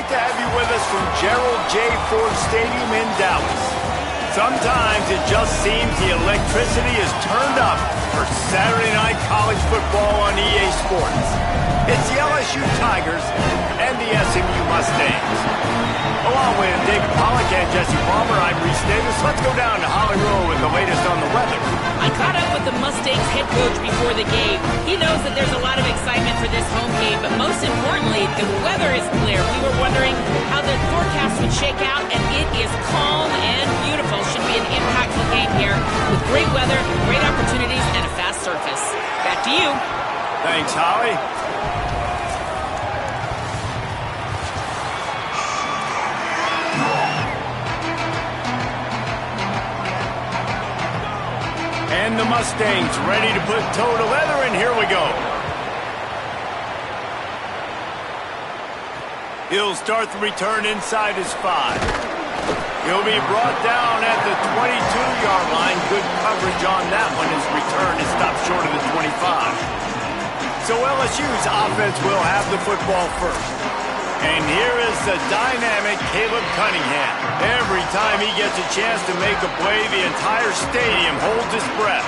great to have you with us from Gerald J. Ford Stadium in Dallas. Sometimes it just seems the electricity is turned up for Saturday night college football on EA Sports. It's the LSU Tigers and the SMU Mustangs. Along with David Pollack and Jesse Palmer, I'm Reese Davis. Let's go down to Hollywood with the latest on the weather. I caught up with the Mustangs head coach before the game. He knows that there's a lot of excitement for this home game, but most importantly, the weather is clear. We were wondering how the forecast would shake out, and it is calm and beautiful. Should be an impactful game here with great weather, great opportunities, and a fast surface. Back to you. Thanks, Holly. And the Mustangs ready to put toe to leather, and here we go. He'll start the return inside his 5. He'll be brought down at the 22-yard line. Good coverage on that one. His return is stopped short of the 25. So LSU's offense will have the football first. And here is the dynamic Caleb Cunningham. Every time he gets a chance to make a play, the entire stadium holds its breath.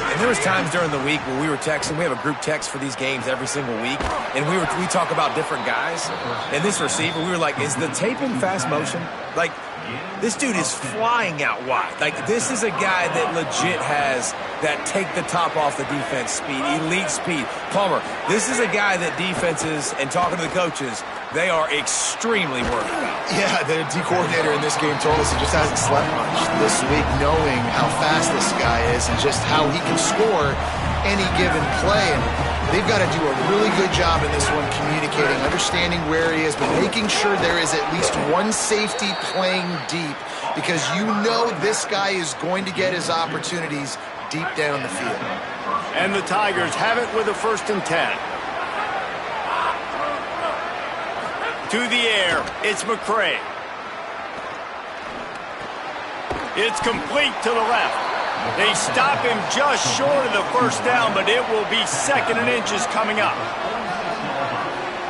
And there was times during the week when we were texting. We have a group text for these games every single week. And we talk about different guys. And this receiver, we were like, is the tape in fast motion? Like, this dude is flying out wide. Like, this is a guy that legit has that take the top off the defense speed, elite speed. Palmer, this is a guy that defenses, and talking to the coaches, they are extremely worried about. Yeah, the D coordinator in this game told us he just hasn't slept much this week, knowing how fast this guy is and just how he can score any given play. And they've got to do a really good job in this one communicating, understanding where he is, but making sure there is at least one safety playing deep, because you know this guy is going to get his opportunities deep down the field. And the Tigers have it with a 1st and 10. To the air, it's McCray. It's complete to the left. They stop him just short of the 1st down, but it will be 2nd and inches coming up.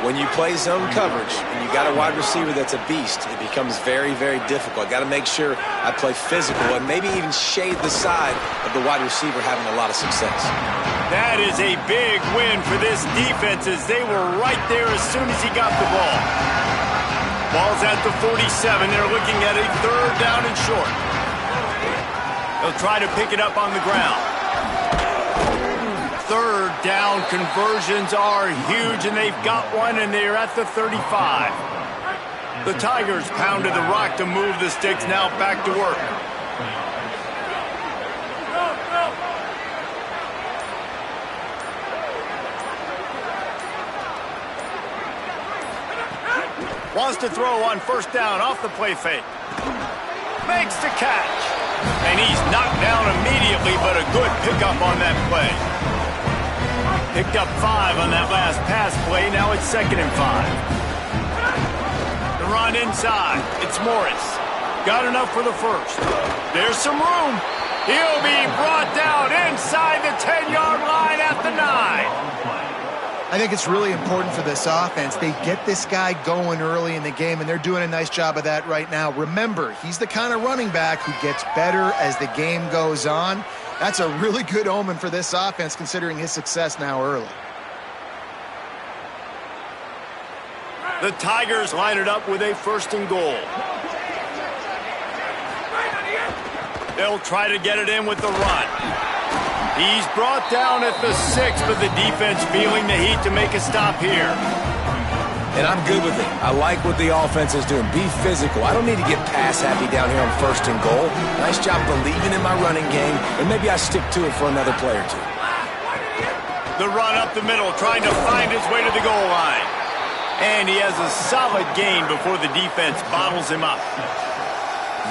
When you play zone coverage and you got a wide receiver that's a beast, it becomes very, very difficult. Got to make sure I play physical and maybe even shade the side of the wide receiver having a lot of success. That is a big win for this defense, as they were right there as soon as he got the ball. Ball's at the 47. They're looking at a 3rd down and short. They'll try to pick it up on the ground. 3rd down conversions are huge, and they've got one, and they're at the 35. The Tigers pounded the rock to move the sticks. Now back to work. Wants to throw on 1st down off the play fake. Makes the catch. And he's knocked down immediately, but a good pickup on that play. Picked up 5 on that last pass play. Now it's 2nd and 5. The run inside. It's Morris. Got enough for the 1st. There's some room. He'll be brought down inside the 10-yard line at the 9. I think it's really important for this offense. They get this guy going early in the game, and they're doing a nice job of that right now. Remember, he's the kind of running back who gets better as the game goes on. That's a really good omen for this offense, considering his success now early. The Tigers line it up with a 1st and goal. They'll try to get it in with the run. He's brought down at the 6, but the defense feeling the heat to make a stop here. And I'm good with it. I like what the offense is doing. Be physical. I don't need to get pass happy down here on 1st and goal. Nice job believing in my running game, and maybe I stick to it for another play or 2. The run up the middle, trying to find his way to the goal line. And he has a solid gain before the defense bottles him up.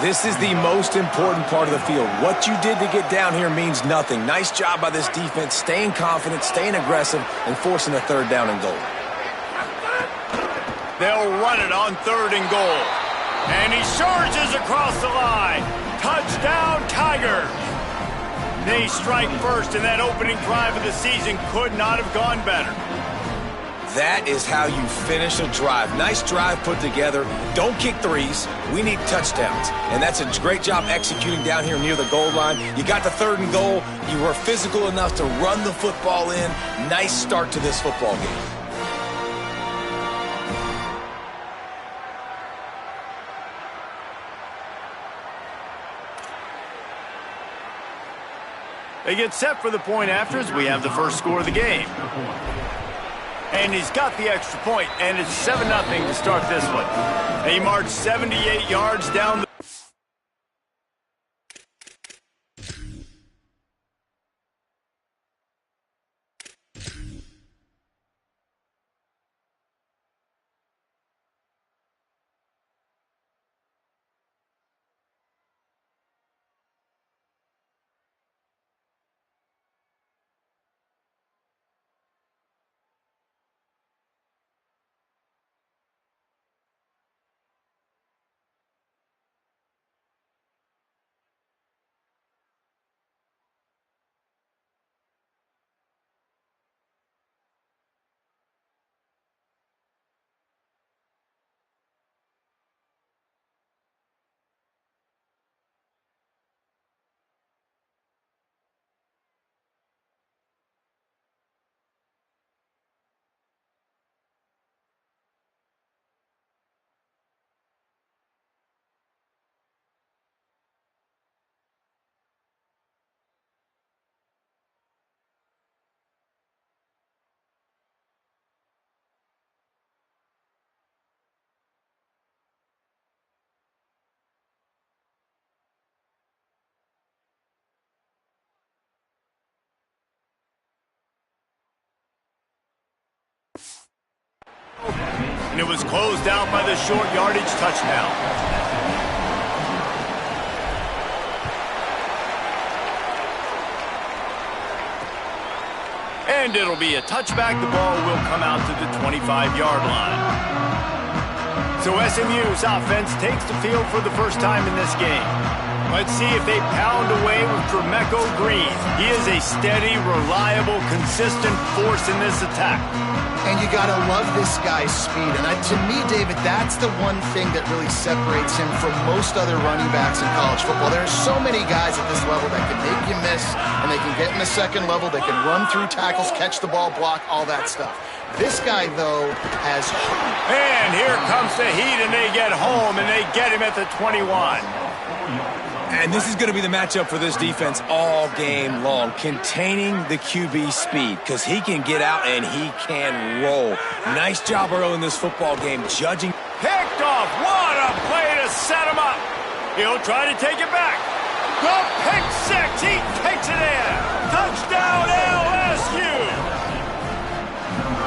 This is the most important part of the field. What you did to get down here means nothing. Nice job by this defense, staying confident, staying aggressive, and forcing a 3rd down and goal. They'll run it on 3rd and goal. And he surges across the line. Touchdown, Tigers. They strike first, and that opening drive of the season could not have gone better. That is how you finish a drive. Nice drive put together. Don't kick threes. We need touchdowns. And that's a great job executing down here near the goal line. You got the 3rd and goal. You were physical enough to run the football in. Nice start to this football game. They get set for the point after as we have the first score of the game. And he's got the extra point, and it's 7-0 to start this one. They marched 78 yards down the... And it was closed out by the short yardage touchdown. And it'll be a touchback. The ball will come out to the 25-yard line. So SMU's offense takes the field for the first time in this game. Let's see if they pound away with Dremeco Green. He is a steady, reliable, consistent force in this attack. And you got to love this guy's speed. And to me, David, that's the one thing that really separates him from most other running backs in college football. There are so many guys at this level that can make you miss, and they can get in the second level. They can run through tackles, catch the ball, block, all that stuff. This guy, though, has... And here comes the heat, and they get home, and they get him at the 21. And this is going to be the matchup for this defense all game long, containing the QB speed, because he can get out and he can roll. Nice job early in this football game, judging. Picked off. What a play to set him up. He'll try to take it back. The pick six. He takes it in. Touchdown, LSU.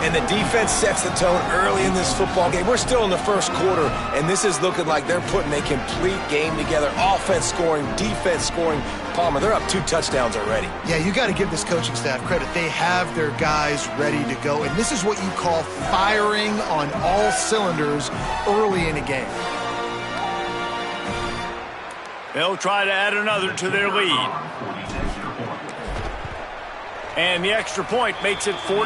And the defense sets the tone early in this football game. We're still in the first quarter, and this is looking like they're putting a complete game together. Offense scoring, defense scoring. Palmer, they're up 2 touchdowns already. Yeah, you got to give this coaching staff credit. They have their guys ready to go, and this is what you call firing on all cylinders early in a game. They'll try to add another to their lead. And the extra point makes it 14-0.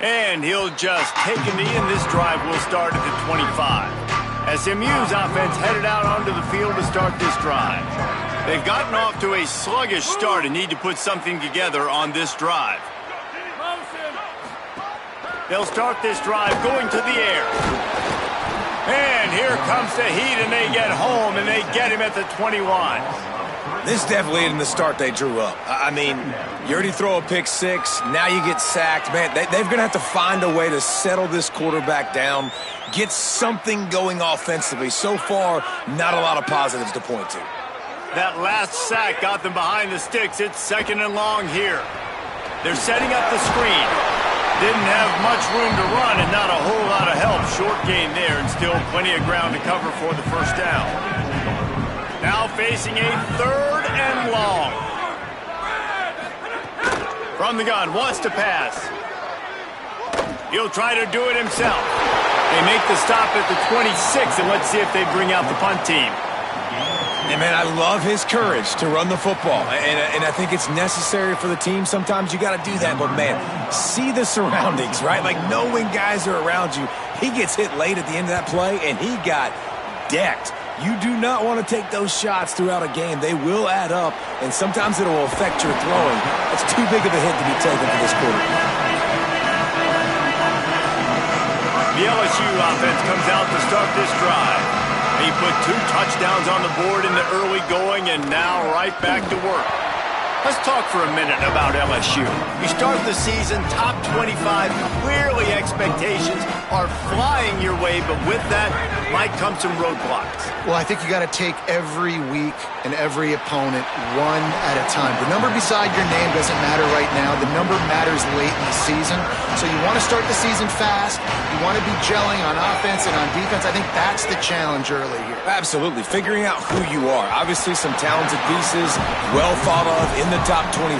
And he'll just take a knee, and this drive will start at the 25. SMU's offense headed out onto the field to start this drive. They've gotten off to a sluggish start and need to put something together on this drive. They'll start this drive going to the air. And here comes the heat, and they get home, and they get him at the 21. This definitely isn't the start they drew up. I mean, you already throw a pick six, now you get sacked. Man, they're going to have to find a way to settle this quarterback down, get something going offensively. So far, not a lot of positives to point to. That last sack got them behind the sticks. It's 2nd and long here. They're setting up the screen. Didn't have much room to run and not a whole lot of help. Short gain there and still plenty of ground to cover for the first down. Now facing a 3rd and long. From the gun, wants to pass. He'll try to do it himself. They make the stop at the 26, and let's see if they bring out the punt team. And, man, I love his courage to run the football. And I think it's necessary for the team. Sometimes you got to do that. But, man, see the surroundings, right? Like, knowing guys are around you. He gets hit late at the end of that play, and he got decked. You do not want to take those shots throughout a game. They will add up, and sometimes it will affect your throwing. It's too big of a hit to be taken for this quarterback. The LSU offense comes out to start this drive. He put 2 touchdowns on the board in the early going, and now right back to work. Let's talk for a minute about LSU. You start the season top 25. Clearly expectations are flying your way, but with that might come some roadblocks. Well, I think you got to take every week and every opponent one at a time. The number beside your name doesn't matter right now. The number matters late in the season. So you want to start the season fast. You want to be gelling on offense and on defense. I think that's the challenge early here. Absolutely. Figuring out who you are. Obviously some talented pieces, well thought of in the top 25,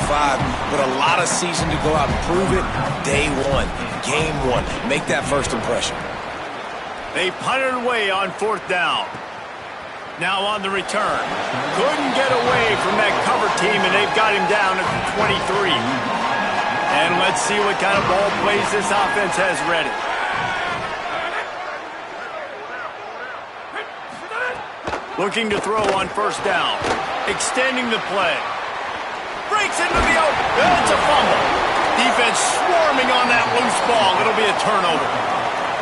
but a lot of season to go out and prove it. Day one, game one. Make that first impression. They punted away on 4th down. Now on the return. Couldn't get away from that cover team, and they've got him down at the 23. And let's see what kind of ball plays this offense has ready. Looking to throw on 1st down. Extending the play. Breaks into the open. It's a fumble. Defense swarming on that loose ball. It'll be a turnover.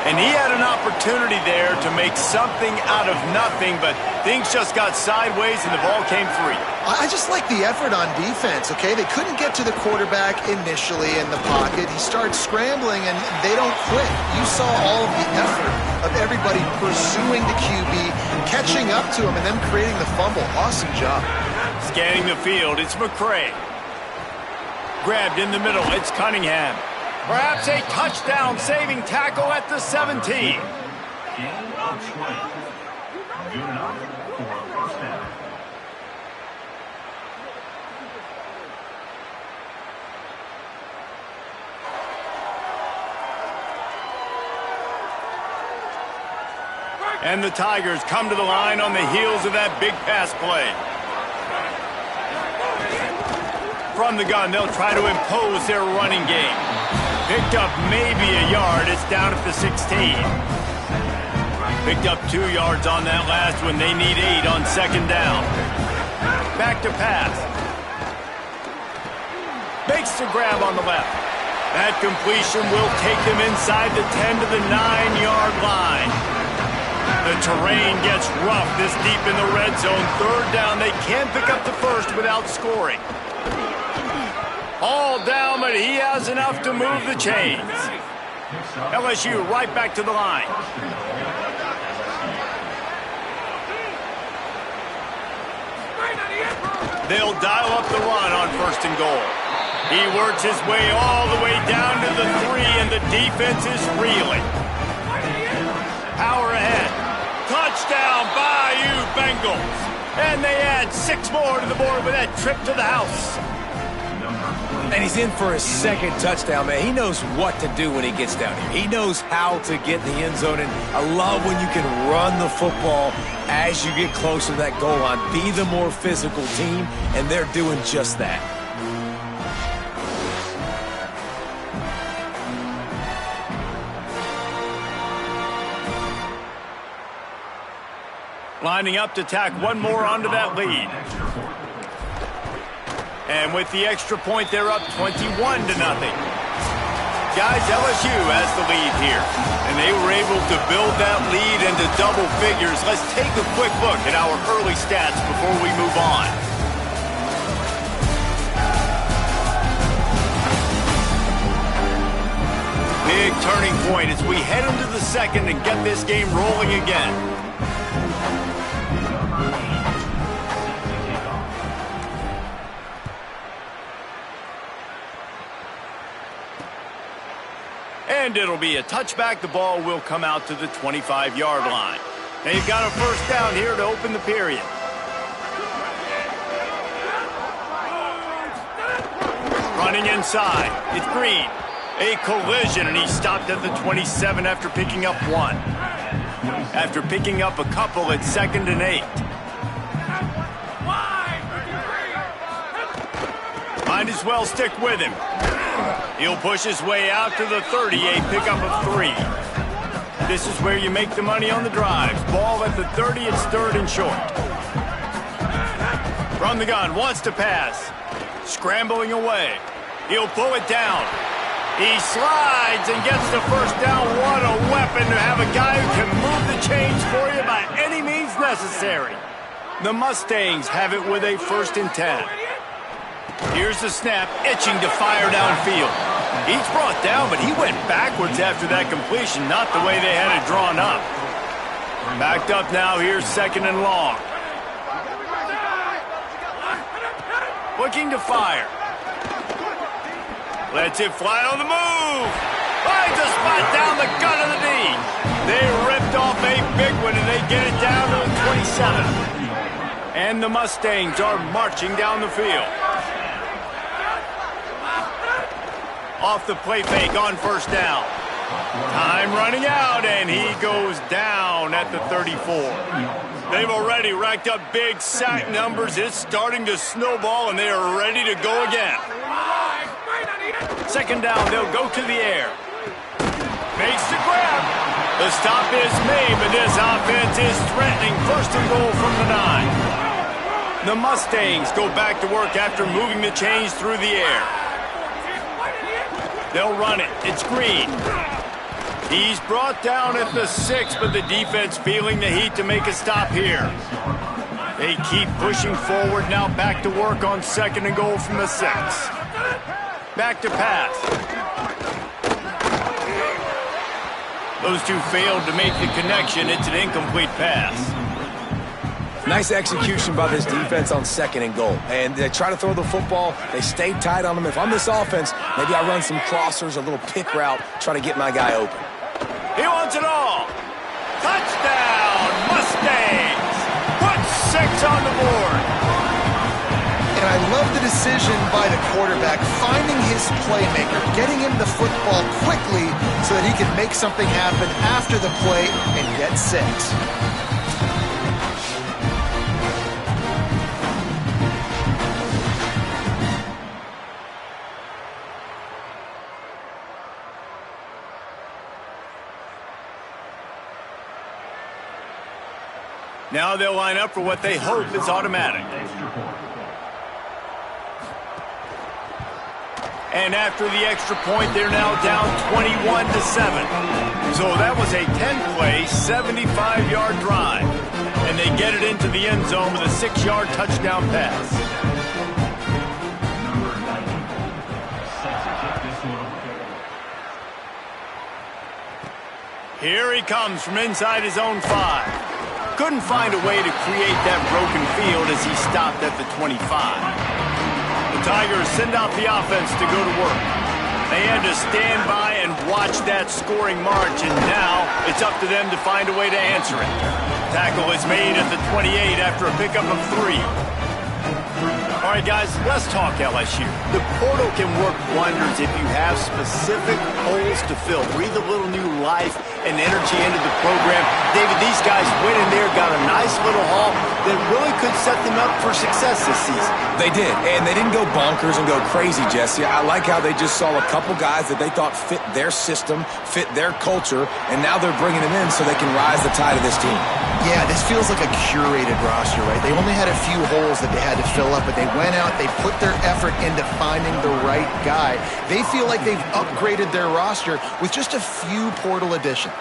And he had an opportunity there to make something out of nothing, but things just got sideways and the ball came free. I just like the effort on defense, okay? They couldn't get to the quarterback initially in the pocket. He starts scrambling, and they don't quit. You saw all of the effort of everybody pursuing the QB, catching up to him, and then creating the fumble. Awesome job. Scanning the field, it's McCray. Grabbed in the middle, it's Cunningham. Perhaps a touchdown-saving tackle at the 17. And the Tigers come to the line on the heels of that big pass play. From the gun, they'll try to impose their running game. Picked up maybe a yard. It's down at the 16. Picked up 2 yards on that last one. They need 8 on 2nd down. Back to pass. Makes the grab on the left. That completion will take them inside the 10 to the 9-yard line. The terrain gets rough this deep in the red zone. 3rd down. They can't pick up the first without scoring. All down, but he has enough to move the chains. LSU right back to the line. They'll dial up the run on 1st and goal. He works his way all the way down to the 3, and the defense is reeling. Power ahead. Touchdown, Bayou Bengals. And they add 6 more to the board with that trip to the house. And he's in for his 2nd touchdown, man. He knows what to do when he gets down here. He knows how to get in the end zone, and I love when you can run the football as you get closer to that goal line. Be the more physical team, and they're doing just that. Lining up to tack one more onto that lead. And with the extra point, they're up 21-0. Guys, LSU has the lead here, and they were able to build that lead into double figures. Let's take a quick look at our early stats before we move on. Big turning point as we head into the 2nd and get this game rolling again. And it'll be a touchback. The ball will come out to the 25-yard line. They've got a 1st down here to open the period. Running inside. It's Green. A collision, and he stopped at the 27 after picking up 1. After picking up a couple at 2nd and 8. Might as well stick with him. He'll push his way out to the 38, pickup of 3. This is where you make the money on the drives. Ball at the 30, it's 3rd and short. From the gun, wants to pass. Scrambling away. He'll pull it down. He slides and gets the first down. What a weapon to have a guy who can move the chains for you by any means necessary. The Mustangs have it with a 1st and 10. Here's the snap, itching to fire downfield. He's brought down, but he went backwards after that completion, not the way they had it drawn up. Backed up now, here's 2nd and long. Looking to fire. Lets it fly on the move. Finds a spot down the gut of the knee. They ripped off a big one, and they get it down to the 27. And the Mustangs are marching down the field. Off the play fake on 1st down. Time running out, and he goes down at the 34. They've already racked up big sack numbers. It's starting to snowball, and they are ready to go again. 2nd down, they'll go to the air. Makes the grab. The stop is made, but this offense is threatening. 1st and goal from the 9. The Mustangs go back to work after moving the chains through the air. They'll run it. It's Green. He's brought down at the 6, but the defense feeling the heat to make a stop here. They keep pushing forward now, back to work on 2nd and goal from the 6. Back to pass. Those two failed to make the connection. It's an incomplete pass. Nice execution by this defense on 2nd and goal. And they try to throw the football. They stay tight on them. If I'm this offense, maybe I run some crossers, a little pick route, try to get my guy open. He wants it all. Touchdown, Mustangs. Put 6 on the board. And I love the decision by the quarterback, finding his playmaker, getting him the football quickly so that he can make something happen after the play and get 6. Now they'll line up for what they hope is automatic. And after the extra point, they're now down 21-7. So that was a 10-play, 75-yard drive. And they get it into the end zone with a 6-yard touchdown pass. Here he comes from inside his own 5. Couldn't find a way to create that broken field as he stopped at the 25. The Tigers send out the offense to go to work. They had to stand by and watch that scoring march, and now it's up to them to find a way to answer it. Tackle is made at the 28 after a pickup of 3. All right, guys, let's talk LSU. The portal can work wonders if you have specific holes to fill. Breathe a little new life and energy into the program. David, these guys went in there, got a nice little haul that really could set them up for success this season. They did, and they didn't go bonkers and go crazy, Jesse. I like how they just saw a couple guys that they thought fit their system, fit their culture, and now they're bringing them in so they can rise the tide of this team. Yeah, this feels like a curated roster, right? They only had a few holes that they had to fill up, but they went out, they put their effort into finding the right guy. They feel like they've upgraded their roster with just a few portal additions.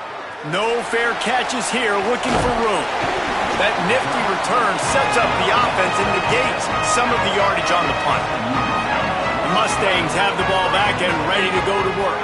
No fair catches here, looking for room. That nifty return sets up the offense and negates some of the yardage on the punt. The Mustangs have the ball back and ready to go to work.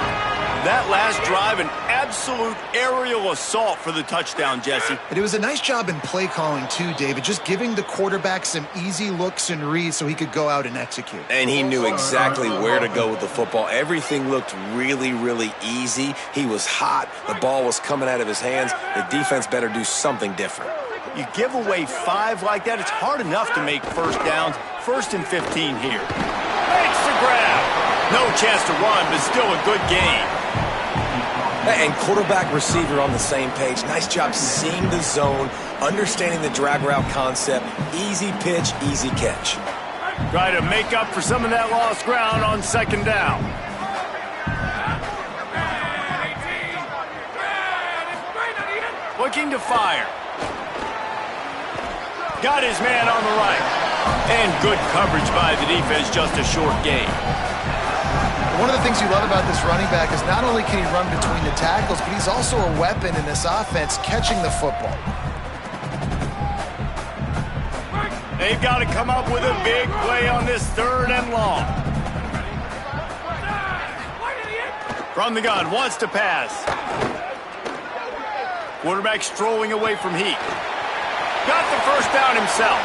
That last drive, an absolute aerial assault for the touchdown, Jesse. And it was a nice job in play calling too, David, just giving the quarterback some easy looks and reads so he could go out and execute. And he knew exactly where to go with the football. Everything looked really, really easy. He was hot. The ball was coming out of his hands. The defense better do something different. You give away 5 like that, it's hard enough to make first downs. 1st and 15 here. Makes the grab. No chance to run, but still a good gain. And quarterback, receiver on the same page. Nice job seeing the zone, understanding the drag route concept. Easy pitch, easy catch. Try to make up for some of that lost ground on second down. Looking to fire. Got his man on the right. And good coverage by the defense, just a short gain. One of the things you love about this running back is not only can he run between the tackles, but he's also a weapon in this offense, catching the football. They've got to come up with a big play on this 3rd and long. From the gun, wants to pass. Quarterback strolling away from Heat. Got the first down himself.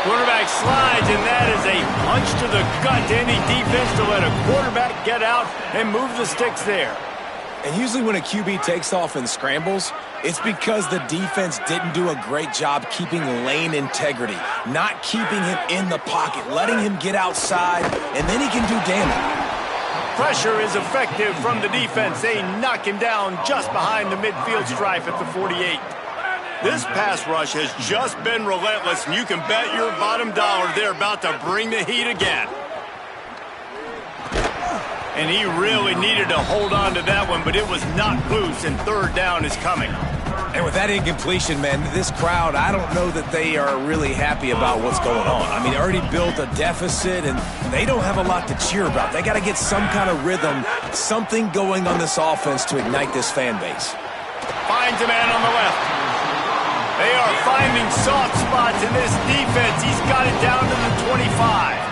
Quarterback slides, and that is a punch to the gut to any defense to let a quarterback get out and move the sticks there. And usually when a QB takes off and scrambles, it's because the defense didn't do a great job keeping lane integrity, not keeping him in the pocket, letting him get outside, and then he can do damage. Pressure is effective from the defense. They knock him down just behind the midfield stripe at the 48. This pass rush has just been relentless, and you can bet your bottom dollar they're about to bring the heat again. And he really needed to hold on to that one, but it was knocked loose, and 3rd down is coming. And with that incompletion, man, this crowd, I don't know that they are really happy about what's going on. I mean, they already built a deficit, and they don't have a lot to cheer about. They got to get some kind of rhythm, something going on this offense to ignite this fan base. Finds a man on the left. They are finding soft spots in this defense. He's got it down to the 25.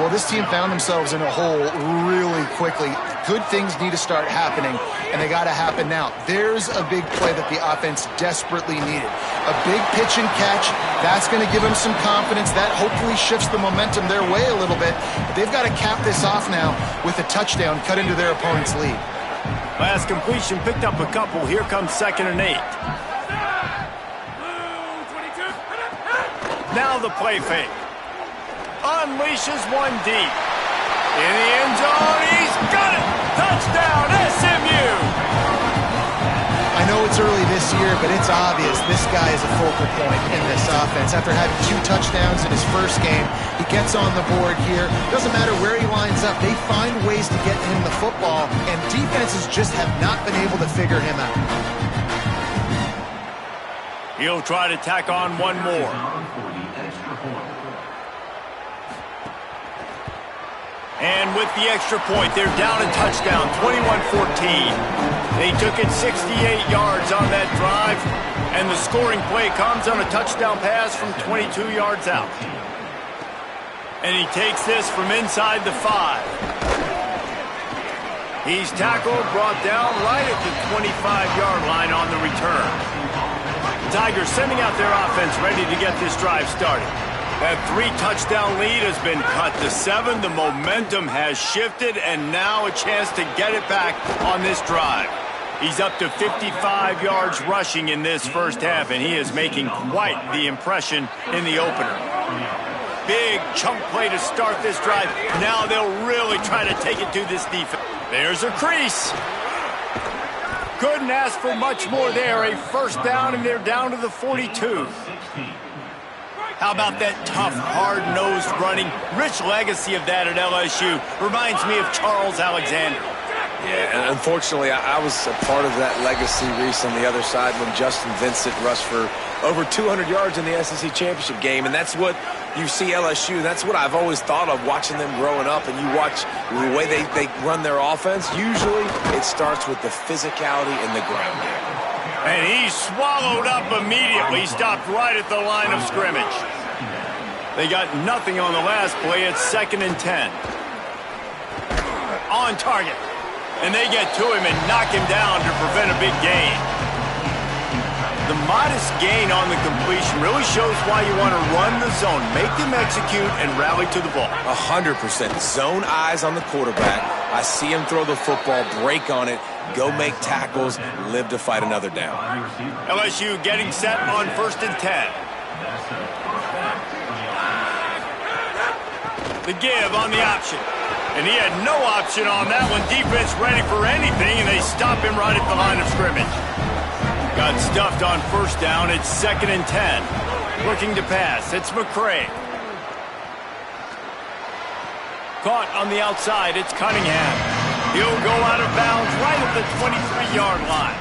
Well, this team found themselves in a hole really quickly. Good things need to start happening, and they got to happen now. There's a big play that the offense desperately needed. A big pitch and catch. That's going to give them some confidence. That hopefully shifts the momentum their way a little bit. But they've got to cap this off now with a touchdown cut into their opponent's lead. Last completion picked up a couple. Here comes 2nd and 8. Now the play fake. Unleashes one deep. In the end zone, he's got it! Touchdown, SMU! I know it's early this year, but it's obvious this guy is a focal point in this offense. After having 2 touchdowns in his first game, he gets on the board here. Doesn't matter where he lines up, they find ways to get him the football, and defenses just have not been able to figure him out. He'll try to tack on one more. And with the extra point, they're down a touchdown, 21-14. They took it 68 yards on that drive, and the scoring play comes on a touchdown pass from 22 yards out. And he takes this from inside the 5. He's tackled, brought down right at the 25-yard line on the return. The Tigers sending out their offense ready to get this drive started. That 3-touchdown lead has been cut to 7. The momentum has shifted, and now a chance to get it back on this drive. He's up to 55 yards rushing in this first half, and he is making quite the impression in the opener. Big chunk play to start this drive. Now they'll really try to take it to this defense. There's a crease. Couldn't ask for much more there. A 1st down, and they're down to the 42. How about that tough, hard-nosed running? Rich legacy of that at LSU. Reminds me of Charles Alexander. Yeah, and unfortunately, I was a part of that legacy, Reese, on the other side when Justin Vincent rushed for over 200 yards in the SEC championship game, and that's what you see LSU. That's what I've always thought of watching them growing up, and you watch the way they run their offense. Usually, it starts with the physicality in the ground game. And he's swallowed up immediately. Stopped right at the line of scrimmage. They got nothing on the last play. It's 2nd and 10. On target. And they get to him and knock him down to prevent a big gain. The modest gain on the completion really shows why you want to run the zone. Make them execute and rally to the ball. 100%. Zone eyes on the quarterback. I see him throw the football, break on it, go make tackles, live to fight another down. LSU getting set on 1st and 10. The give on the option. And he had no option on that one. Defense ready for anything, and they stop him right at the line of scrimmage. Got stuffed on first down. It's 2nd and 10. Looking to pass. It's McCray. Caught on the outside. It's Cunningham. He'll go out of bounds right at the 23-yard line.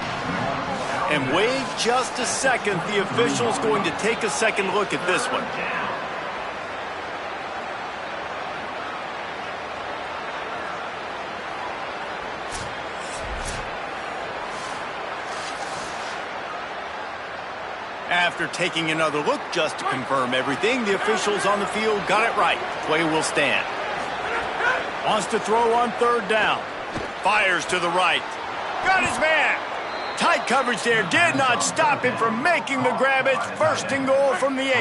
And wait just a second. The official's going to take a second look at this one. After taking another look just to confirm everything, the officials on the field got it right. Play will stand. Wants to throw on 3rd down. Fires to the right. Got his man. Tight coverage there. Did not stop him from making the grab. It's 1st and goal from the 8.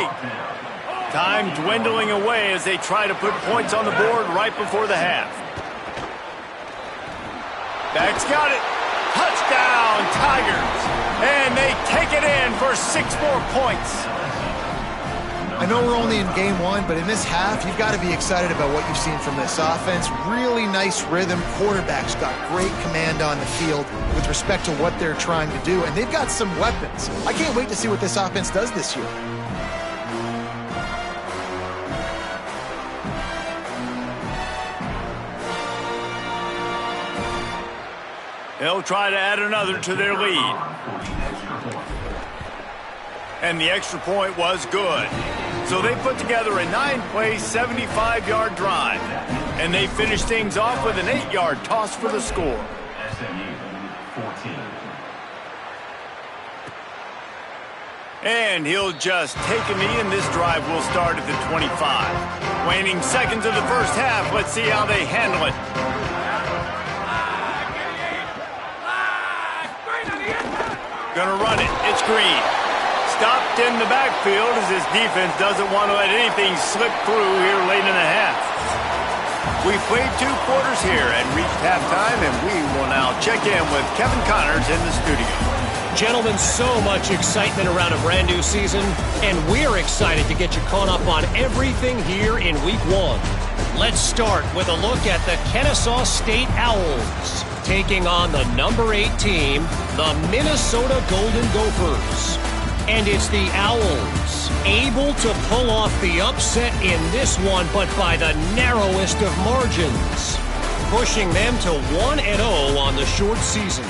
Time dwindling away as they try to put points on the board right before the half. Back's got it. Touchdown, Tigers. And they take it in for 6 more points. I know we're only in game 1, but in this half, you've got to be excited about what you've seen from this offense. Really nice rhythm. Quarterback's got great command on the field with respect to what they're trying to do, and they've got some weapons. I can't wait to see what this offense does this year. They'll try to add another to their lead. And the extra point was good. So they put together a 9-play, 75-yard drive. And they finish things off with an 8-yard toss for the score. SMU 14. And he'll just take a knee, and this drive will start at the 25. Waning seconds of the first half. Let's see how they handle it. Gonna run it. It's Green. Stopped in the backfield as his defense doesn't want to let anything slip through here late in the half. We've played 2 quarters here and reached halftime, and we will now check in with Kevin Connors in the studio. Gentlemen, so much excitement around a brand new season, and we're excited to get you caught up on everything here in Week 1. Let's start with a look at the Kennesaw State Owls, taking on the number 8 team, the Minnesota Golden Gophers. And it's the Owls, able to pull off the upset in this one, but by the narrowest of margins, pushing them to 1-0 on the short season.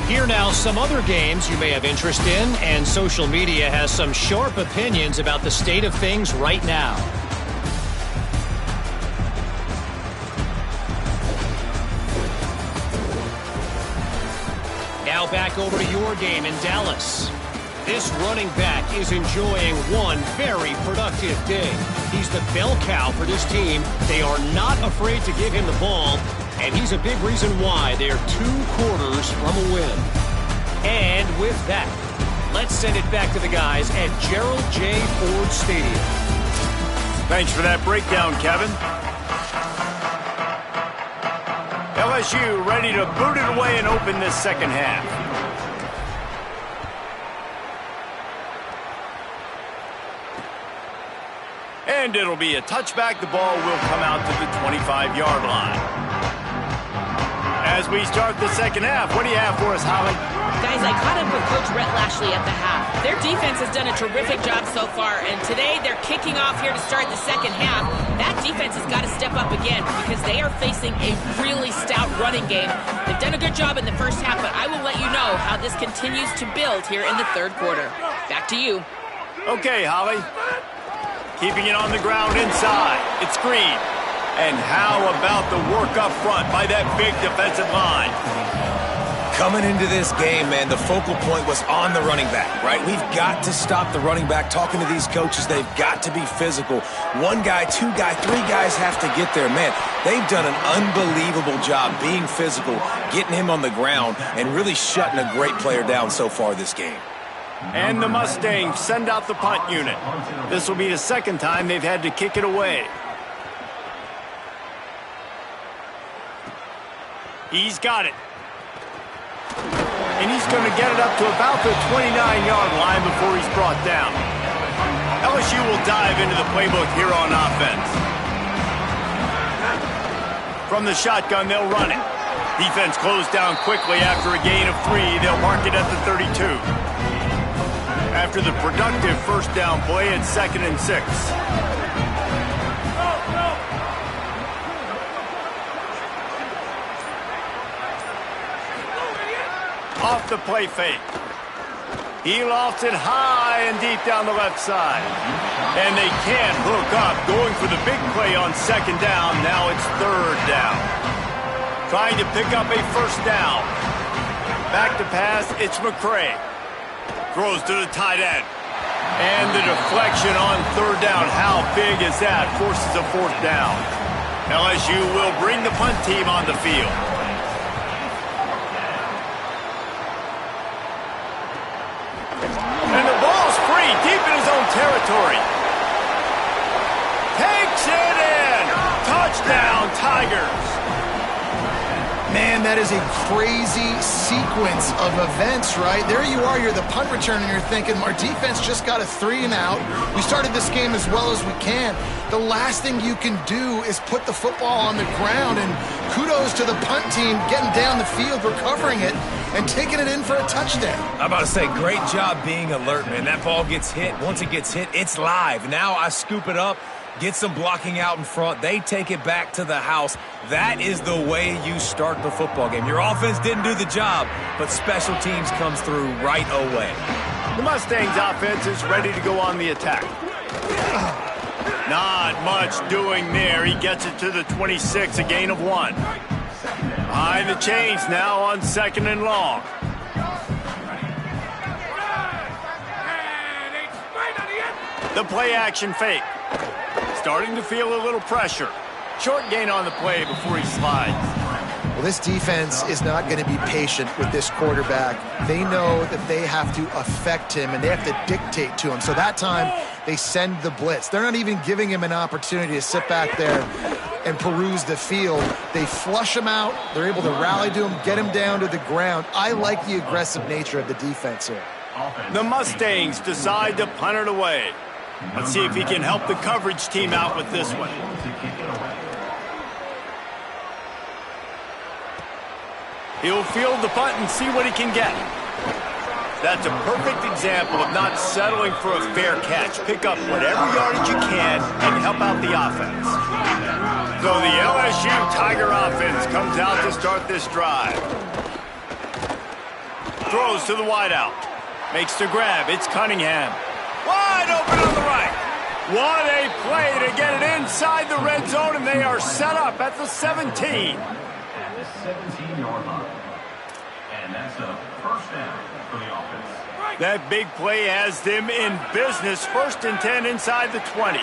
Here now, some other games you may have interest in, and social media has some sharp opinions about the state of things right now. Now back over to your game in Dallas. This running back is enjoying one very productive day. He's the bell cow for this team. They are not afraid to give him the ball, and he's a big reason why they're 2 quarters from a win. And with that, let's send it back to the guys at Gerald J. Ford Stadium. Thanks for that breakdown, Kevin. LSU ready to boot it away and open this second half. And it'll be a touchback. The ball will come out to the 25-yard line. As we start the second half, what do you have for us, Holly? Guys, I caught up with Coach Brett Lashley at the half. Their defense has done a terrific job so far, and today they're kicking off here to start the second half. That defense has got to step up again because they are facing a really stout running game. They've done a good job in the first half, but I will let you know how this continues to build here in the third quarter. Back to you. Okay, Holly. Keeping it on the ground inside. It's Green. And how about the work up front by that big defensive line? Coming into this game, man, the focal point was on the running back, right? We've got to stop the running back. Talking to these coaches, they've got to be physical. 1 guy, 2 guy, 3 guys have to get there. Man, they've done an unbelievable job being physical, getting him on the ground, and really shutting a great player down so far this game. And the Mustangs send out the punt unit. This will be the second time they've had to kick it away. He's got it. And he's going to get it up to about the 29-yard line before he's brought down. LSU will dive into the playbook here on offense. From the shotgun, they'll run it. Defense closed down quickly after a gain of 3. They'll mark it at the 32. After the productive first down play, it's 2nd and 6. Off the play fake. He lofts it high and deep down the left side. And they can't hook up, going for the big play on 2nd down. Now it's 3rd down. Trying to pick up a first down. Back to pass, it's McCray. Throws to the tight end. And the deflection on 3rd down. How big is that? Forces a 4th down. LSU will bring the punt team on the field. And the ball's free, deep in his own territory. Takes it in. Touchdown, Tigers. Man, that is a crazy sequence of events, right? There you are, you're the punt returner, and you're thinking, our defense just got a 3 and out. We started this game as well as we can. The last thing you can do is put the football on the ground, and kudos to the punt team getting down the field, recovering it, and taking it in for a touchdown. I'm about to say, great job being alert, man. That ball gets hit. Once it gets hit, it's live. Now I scoop it up, get some blocking out in front. They take it back to the house. That is the way you start the football game. Your offense didn't do the job, but special teams comes through right away. The Mustangs offense is ready to go on the attack. Not much doing there. He gets it to the 26, a gain of 1. Behind the chains now on 2nd and long. The play action fake. Starting to feel a little pressure. Short gain on the play before he slides. Well, this defense is not going to be patient with this quarterback. They know that they have to affect him, and they have to dictate to him. So that time, they send the blitz. They're not even giving him an opportunity to sit back there and peruse the field. They flush him out. They're able to rally to him, get him down to the ground. I like the aggressive nature of the defense here. The Mustangs decide to punt it away. Let's see if he can help the coverage team out with this one. He'll field the punt and see what he can get. That's a perfect example of not settling for a fair catch. Pick up whatever yardage you can and help out the offense. So the LSU Tiger offense comes out to start this drive. Throws to the wideout. Makes the grab. It's Cunningham. Wide open on the right. What a play to get it inside the red zone, and they are set up at the 17. At the 17-yard line. And that's a first down for the offense. That big play has them in business. 1st and 10 inside the 20.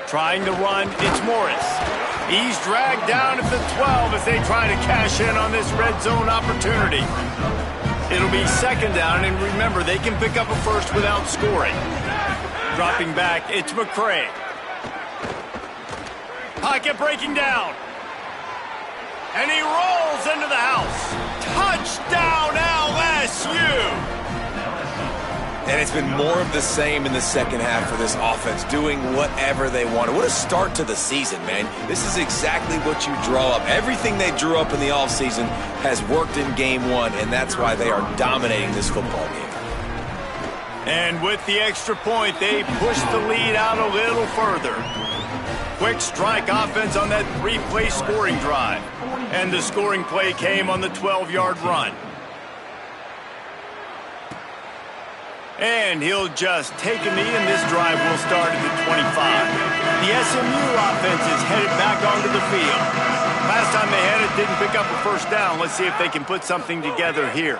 Trying to run, it's Morris. He's dragged down at the 12 as they try to cash in on this red zone opportunity. It'll be 2nd down, and remember, they can pick up a first without scoring. Dropping back, it's McCray. Pocket breaking down. And he rolls into the house. Touchdown, LSU! And it's been more of the same in the second half for this offense, doing whatever they wanted. What a start to the season, man. This is exactly what you draw up. Everything they drew up in the offseason has worked in game 1, and that's why they are dominating this football game. And with the extra point, they push the lead out a little further. Quick strike offense on that 3-play scoring drive. And the scoring play came on the 12-yard run. And he'll just take a knee, and this drive will start at the 25. The SMU offense is headed back onto the field. Last time they had it, didn't pick up a first down. Let's see if they can put something together here.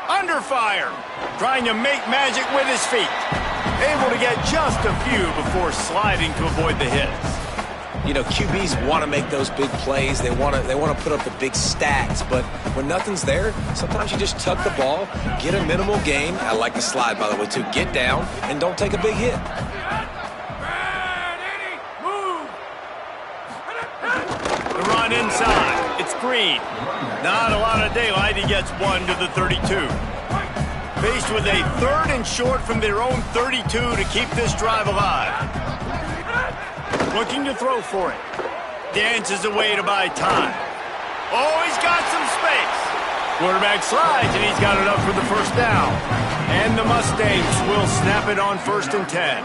Under fire. Trying to make magic with his feet. Able to get just a few before sliding to avoid the hits. You know, QBs want to make those big plays. They want to put up the big stats. But when nothing's there, sometimes you just tuck the ball, get a minimal gain. I like the slide, by the way, too. Get down and don't take a big hit. The run inside. It's Green. Not a lot of daylight. He gets 1 to the 32. Faced with a 3rd and short from their own 32 to keep this drive alive. Looking to throw for it. Dances away to buy time. Oh, he's got some space. Quarterback slides, and he's got enough for the first down. And the Mustangs will snap it on 1st and 10.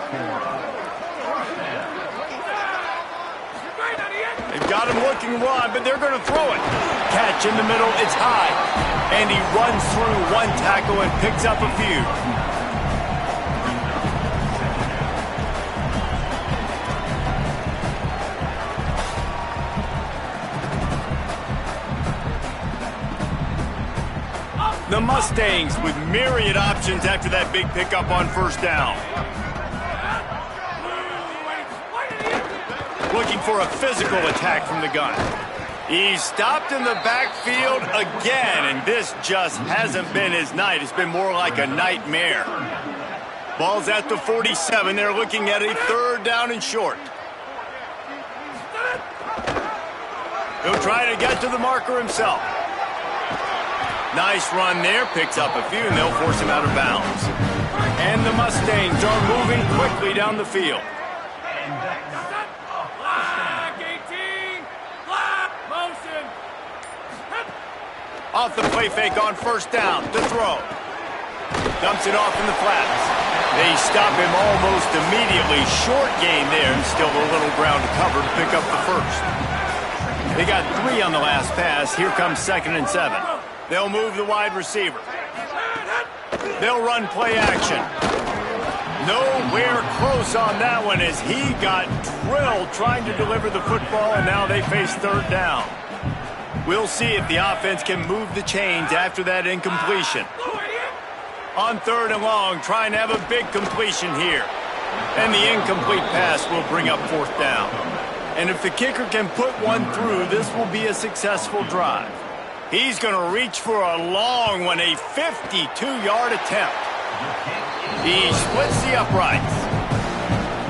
They've got him looking wide, but they're going to throw it. Catch in the middle, it's high. And he runs through one tackle and picks up a few. The Mustangs with myriad options after that big pickup on 1st down. Looking for a physical attack from the gun. He's stopped in the backfield again, and this just hasn't been his night. It's been more like a nightmare. Ball's at the 47. They're looking at a 3rd down and short. He'll try to get to the marker himself. Nice run there, picks up a few, and they'll force him out of bounds. And the Mustangs are moving quickly down the field. Off the play fake on 1st down to throw. Dumps it off in the flats. They stop him almost immediately. Short gain there, and still a little ground to cover to pick up the 1st. They got 3 on the last pass. Here comes 2nd and 7. They'll move the wide receiver. They'll run play action. Nowhere close on that one as he got drilled trying to deliver the football, and now they face 3rd down. We'll see if the offense can move the chains after that incompletion. On 3rd and long, trying to have a big completion here. And the incomplete pass will bring up 4th down. And if the kicker can put one through, this will be a successful drive. He's going to reach for a long one, a 52-yard attempt. He splits the uprights.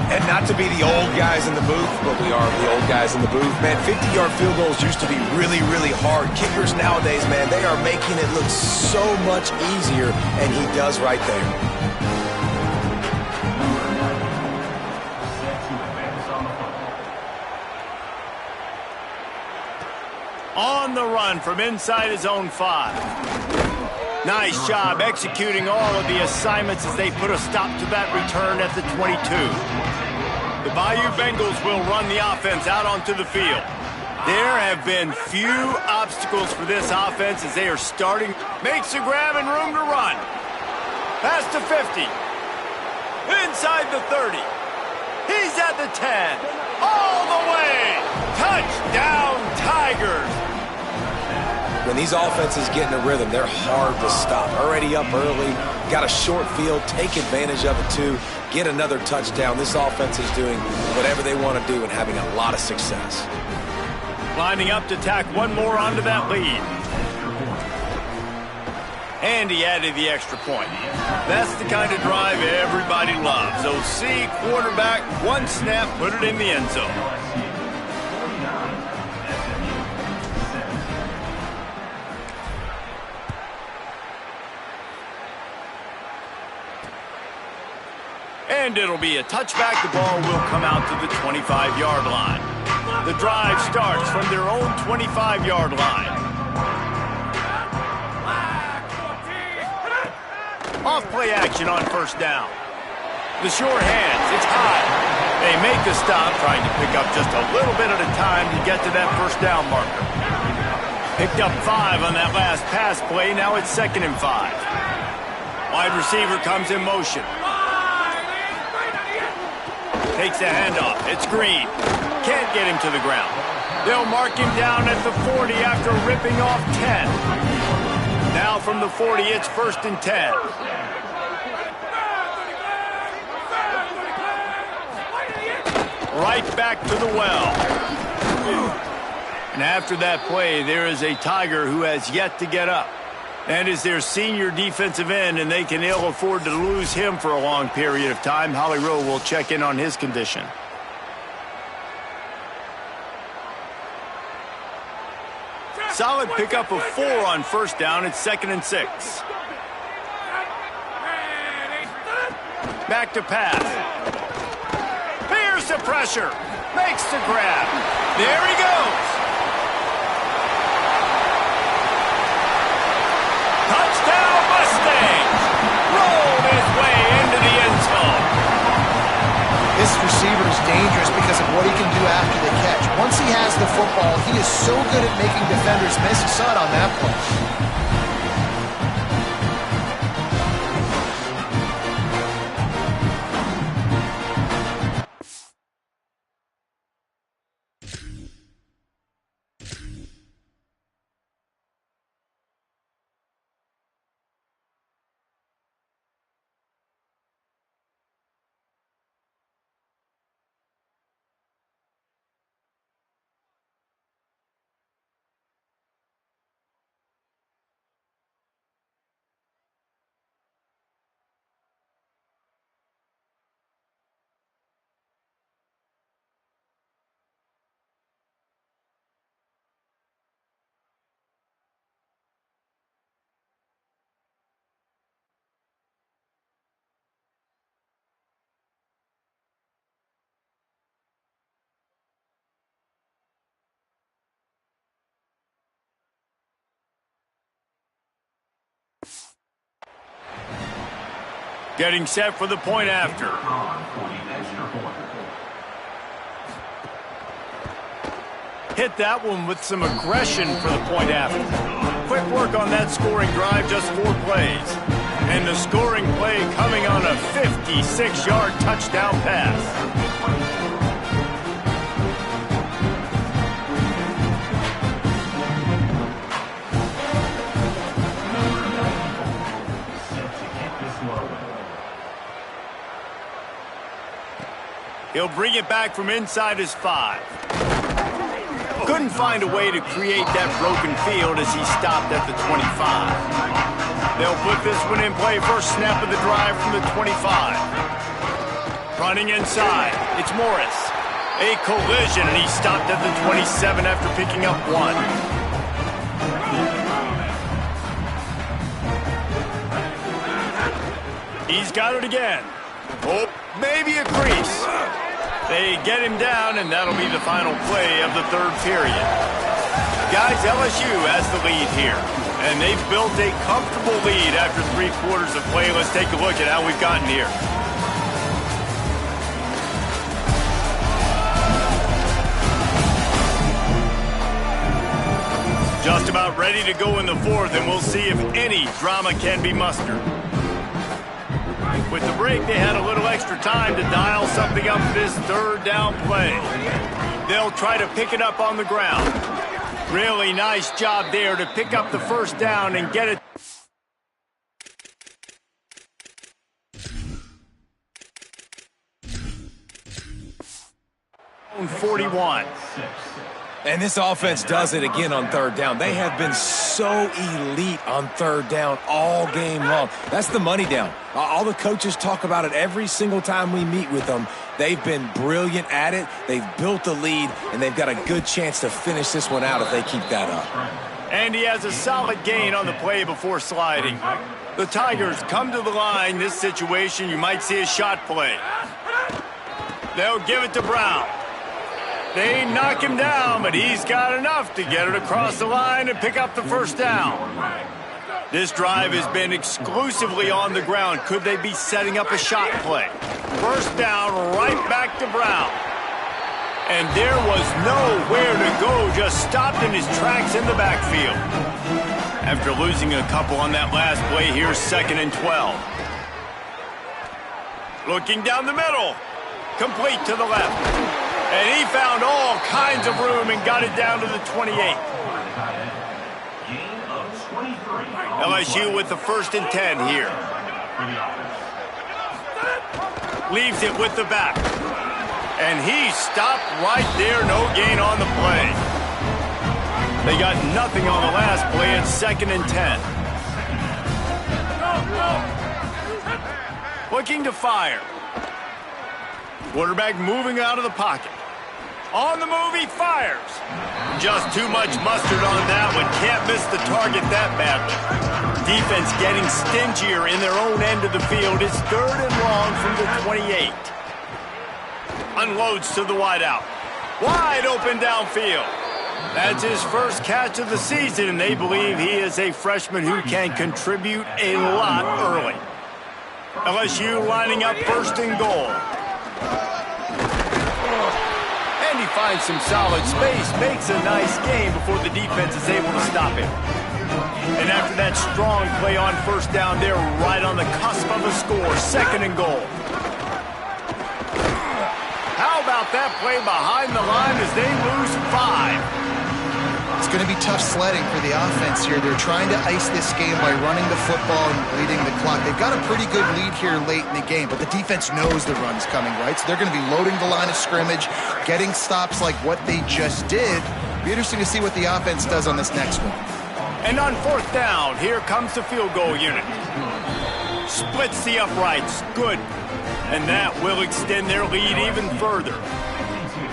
And not to be the old guys in the booth, but we are the old guys in the booth. Man, 50-yard field goals used to be really, really hard. Kickers nowadays, man, they are making it look so much easier, and he does right there. On the run from inside his own 5. Nice job executing all of the assignments as they put a stop to that return at the 22. The Bayou Bengals will run the offense out onto the field. There have been few obstacles for this offense as they are starting. Makes a grab and room to run. Past the 50. Inside the 30. He's at the 10. All the way. Touchdown, Tigers. When these offenses get in a rhythm, they're hard to stop. Already up early, got a short field, take advantage of it too, get another touchdown. This offense is doing whatever they want to do and having a lot of success. Lining up to tack one more onto that lead. And he added the extra point. That's the kind of drive everybody loves. OC, quarterback, one snap, put it in the end zone. And it'll be a touchback. The ball will come out to the 25-yard line. The drive starts from their own 25-yard line. Off play action on 1st down. The sure hands, it's high. They make the stop, trying to pick up just a little bit at a time to get to that 1st down marker. Picked up 5 on that last pass play. Now it's 2nd and 5. Wide receiver comes in motion. Takes the handoff. It's Green. Can't get him to the ground. They'll mark him down at the 40 after ripping off 10. Now from the 40, it's 1st and 10. Right back to the well. And after that play, there is a Tiger who has yet to get up. And is their senior defensive end, and they can ill afford to lose him for a long period of time. Holly Rowe will check in on his condition. Solid pickup of 4 on 1st down. It's 2nd and 6. Back to pass. Here's the pressure. Makes the grab. There he goes. Touchdown Mustangs. Rolled his way into the end zone. This receiver is dangerous because of what he can do after the catch. Once he has the football, he is so good at making defenders miss. You saw it on that play. Getting set for the point after. Hit that one with some aggression for the point after. Quick work on that scoring drive, just 4 plays. And the scoring play coming on a 56-yard touchdown pass. He'll bring it back from inside his 5. Couldn't find a way to create that broken field as he stopped at the 25. They'll put this one in play first snap of the drive from the 25. Running inside, it's Morris. A collision, and he stopped at the 27 after picking up 1. He's got it again. Oh, maybe a crease. They get him down, and that'll be the final play of the 3rd period. Guys, LSU has the lead here, and they've built a comfortable lead after 3 quarters of play. Let's take a look at how we've gotten here. Just about ready to go in the 4th, and we'll see if any drama can be mustered. With the break, they had a little extra time to dial something up for this 3rd down play. They'll try to pick it up on the ground. Really nice job there to pick up the 1st down and get it. On 41. And this offense does it again on 3rd down. They have been so elite on 3rd down all game long. That's the money down. All the coaches talk about it every single time we meet with them. They've been brilliant at it. They've built the lead, and they've got a good chance to finish this one out if they keep that up. And he has a solid gain on the play before sliding. The Tigers come to the line. This situation, you might see a shot play. They'll give it to Brown. They knock him down, but he's got enough to get it across the line and pick up the 1st down. This drive has been exclusively on the ground. Could they be setting up a shot play? 1st down, right back to Brown. And there was nowhere to go, just stopped in his tracks in the backfield. After losing a couple on that last play, here's 2nd and 12. Looking down the middle. Complete to the left. And he found all kinds of room and got it down to the 28. LSU with the 1st and 10 here. Leaves it with the back. And he stopped right there. No gain on the play. They got nothing on the last play. It's 2nd and 10. Looking to fire. Quarterback moving out of the pocket. On the move, he fires. Just too much mustard on that one. Can't miss the target that badly. Defense getting stingier in their own end of the field. It's 3rd and long from the 28. Unloads to the wideout. Wide open downfield. That's his first catch of the season, and they believe he is a freshman who can contribute a lot early. LSU lining up 1st and goal. And he finds some solid space, makes a nice game before the defense is able to stop him. And after that strong play on 1st down, they're right on the cusp of a score, 2nd and goal. How about that play behind the line as they lose 5? It's going to be tough sledding for the offense here. They're trying to ice this game by running the football and bleeding the clock. They've got a pretty good lead here late in the game, but the defense knows the run's coming, right? So they're going to be loading the line of scrimmage, getting stops like what they just did. Be interesting to see what the offense does on this next one. And on 4th down, here comes the field goal unit. Splits the uprights. Good. And that will extend their lead even further.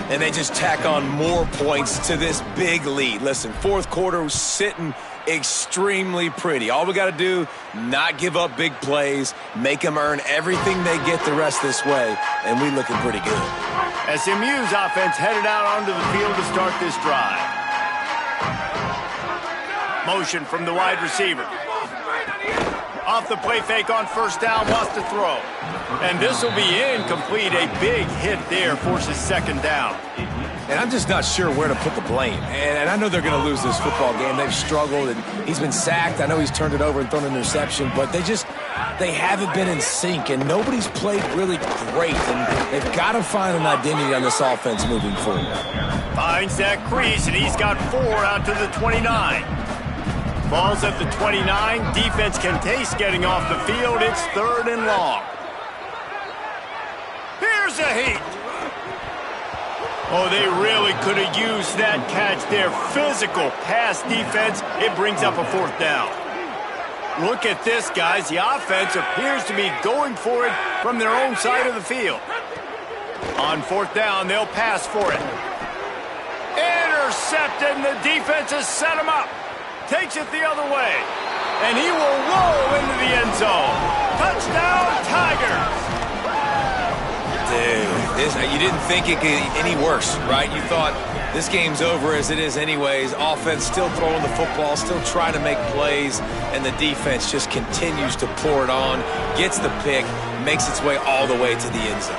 And they just tack on more points to this big lead. Listen, 4th quarter was sitting extremely pretty. All we got to do, not give up big plays, make them earn everything they get the rest this way, and we looking pretty good. SMU's offense headed out onto the field to start this drive. Motion from the wide receiver. Off the play fake on 1st down, wants to throw. And this will be incomplete. A big hit there forces 2nd down. And I'm just not sure where to put the blame. And I know they're going to lose this football game. They've struggled, and he's been sacked. I know he's turned it over and thrown an interception, but they haven't been in sync, and nobody's played really great. And they've got to find an identity on this offense moving forward. Finds that crease, and he's got 4 out to the 29. Ball's at the 29. Defense can taste getting off the field. It's 3rd and long. Here's a heat. Oh, they really could have used that catch there. Physical pass defense. It brings up a 4th down. Look at this, guys. The offense appears to be going for it from their own side of the field. On 4th down, they'll pass for it. Intercepted, and the defense has set him up. Takes it the other way. And he will roll into the end zone. Touchdown, Tigers! Dude, you didn't think it could get any worse, right? You thought this game's over as it is anyways. Offense still throwing the football, still trying to make plays, and the defense just continues to pour it on, gets the pick, makes its way all the way to the end zone.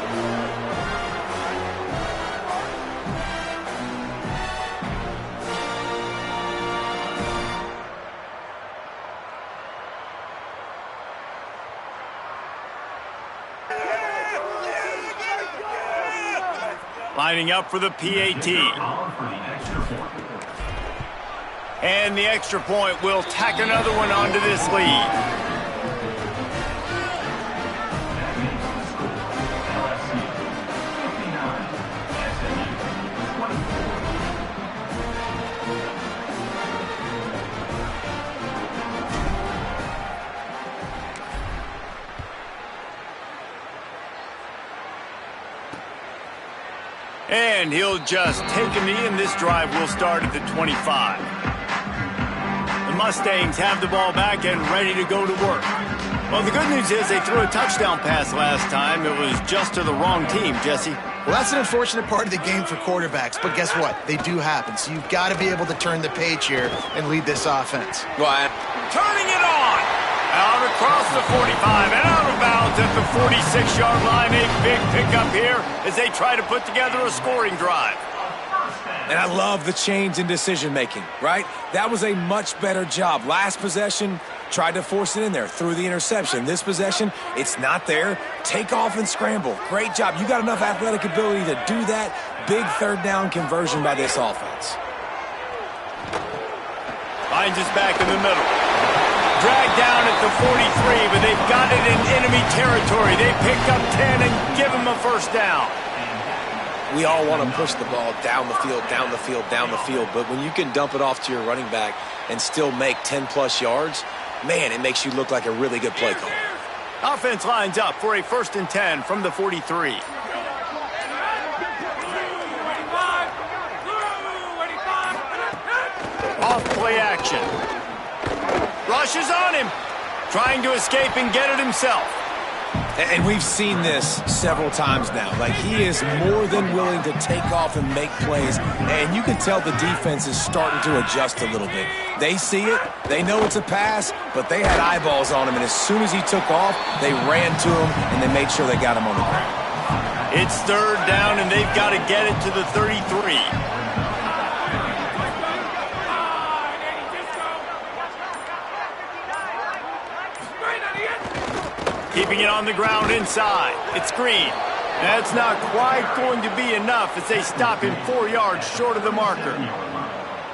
Lining up for the PAT. And the extra point will tack another one onto this lead. And he'll just take a knee, and this drive will start at the 25. The Mustangs have the ball back and ready to go to work. Well, the good news is they threw a touchdown pass last time. It was just to the wrong team, Jesse. Well, that's an unfortunate part of the game for quarterbacks, but guess what? They do happen, so you've got to be able to turn the page here and lead this offense. Turning it on! Out across the 45 and out of bounds at the 46-yard line. A big pickup here as they try to put together a scoring drive. And I love the change in decision-making, right? That was a much better job. Last possession, tried to force it in there, threw the interception. This possession, it's not there. Take off and scramble. Great job. You got enough athletic ability to do that. Big 3rd down conversion by this offense. Finds his back in the middle. Dragged down at the 43, but they've got it in enemy territory. They picked up 10 and give him a 1st down. We all want to push the ball down the field, down the field, down the field, but when you can dump it off to your running back and still make 10-plus yards, man, it makes you look like a really good play call. Offense lines up for a 1st and 10 from the 43. off play action. Rushes on him. Trying to escape and get it himself. And we've seen this several times now. Like, he is more than willing to take off and make plays. And you can tell the defense is starting to adjust a little bit. They see it. They know it's a pass, but they had eyeballs on him. And as soon as he took off, they ran to him, and they made sure they got him on the ground. It's third down, and they've got to get it to the 33. Keeping it on the ground inside. It's Green. That's not quite going to be enough as they stop him 4 yards short of the marker.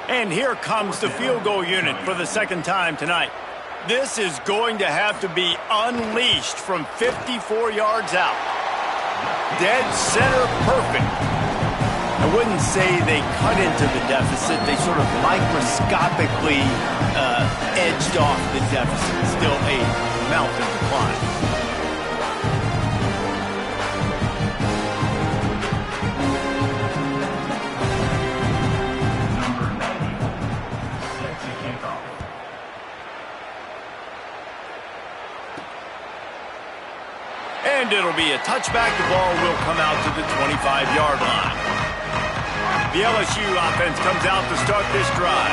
And here comes the field goal unit for the second time tonight. This is going to have to be unleashed from 54 yards out. Dead center perfect. I wouldn't say they cut into the deficit. They sort of microscopically edged off the deficit. Still a mountain to climb. And it'll be a touchback. The ball will come out to the 25-yard line. The LSU offense comes out to start this drive.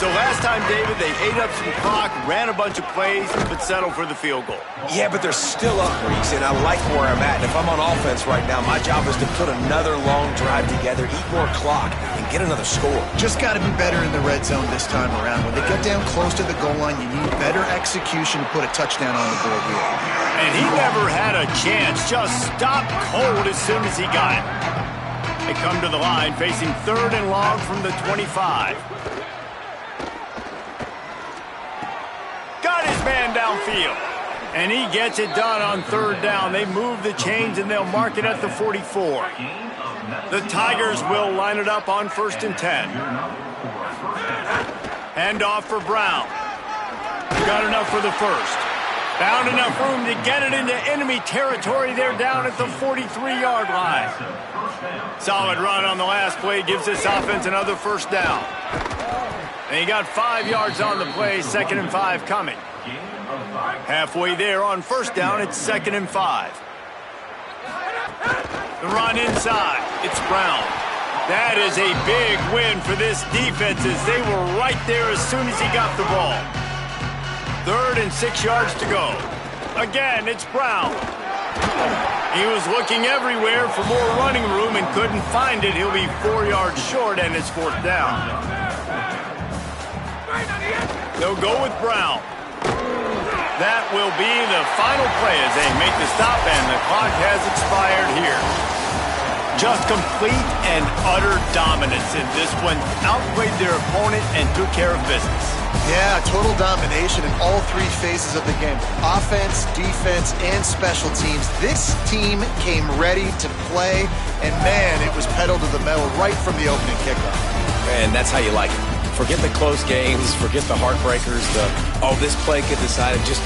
So last time, David, they ate up some clock, ran a bunch of plays, but settled for the field goal. Yeah, but they're still up, Reese, and I like where I'm at. And if I'm on offense right now, my job is to put another long drive together, eat more clock, and get another score. Just got to be better in the red zone this time around. When they get down close to the goal line, you need better execution to put a touchdown on the board here. And he never had a chance. Just stopped cold as soon as he got it. They come to the line facing third and long from the 25. Got his man downfield. And he gets it done on third down. They move the chains and they'll mark it at the 44. The Tigers will line it up on 1st and 10. Hand off for Brown. Got enough for the first. Found enough room to get it into enemy territory. They're down at the 43-yard line. Solid run on the last play gives this offense another first down. And he got 5 yards on the play, 2nd and 5 coming. Halfway there on first down, it's 2nd and 5. The run inside, it's Brown. That is a big win for this defense as they were right there as soon as he got the ball. 3rd and 6 yards to go. Again, it's Brown. He was looking everywhere for more running room and couldn't find it. He'll be 4 yards short and it's 4th down. They'll go with Brown. That will be the final play as they make the stop, and the clock has expired here. Just complete and utter dominance in this one. Outplayed their opponent and took care of business. Yeah, total domination in all 3 phases of the game. Offense, defense, and special teams. This team came ready to play, and man, it was pedal to the metal right from the opening kickoff. And that's how you like it. Forget the close games, forget the heartbreakers, this play could decide it. Just